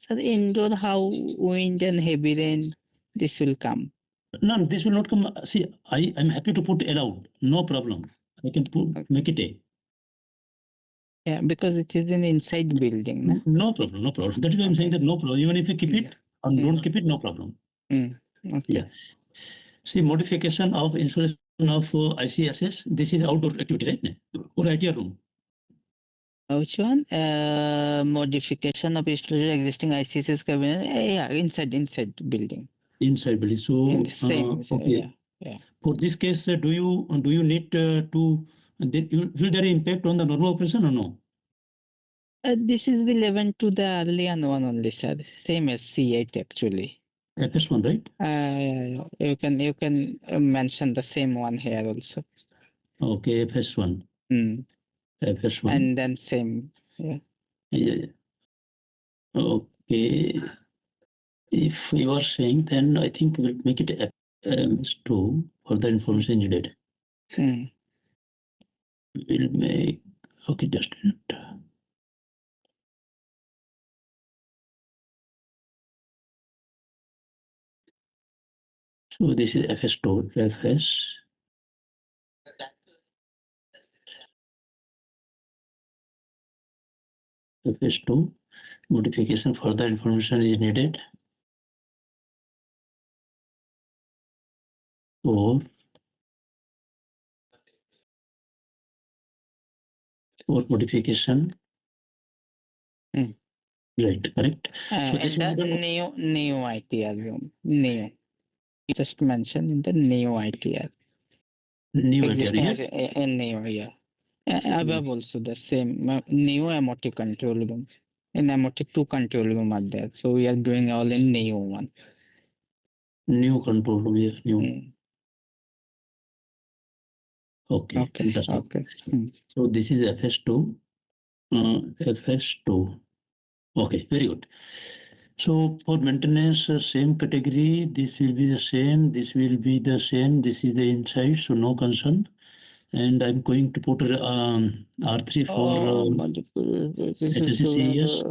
So the indoor, how wind and heavy rain, this will come. No, this will not come. See, I'm happy to put allowed. No problem. I can make it A. Yeah, because it is an inside building. Na? No problem, no problem. That is why I'm saying that no problem. Even if you keep it or don't keep it, no problem. Okay. Yeah. See, modification of installation of ICSS. This is outdoor activity, right? Or ITR room. Which one? Modification of existing ICSS cabinet. Yeah, inside building. Inside building. So same. okay. Yeah. For this case, do you need to will there impact on the normal operation or no? This is relevant to the earlier one only, sir. Same as C8 actually. FS1, right? You can mention the same one here also. Okay, FS1. FS1. And then same. Yeah. Okay. If you are saying, then I think we'll make it FS2 for the information needed. We'll make, okay, just a minute. So this is FS2, FS2, modification further information is needed. Or modification. Right, correct. So this in the new ITR room. New. Just mention in the new ITR. New Existing ITR, in new, yeah. Above also the same new MOT control room. In MOT 2 control room are there. So we are doing all in new one. New control room, yes, new. Okay, interesting. Okay. So this is FS2. FS2. Okay, very good. So for maintenance, same category, this will be the same, this will be the same, this is the inside, so no concern. And I'm going to put R3 for HSCES.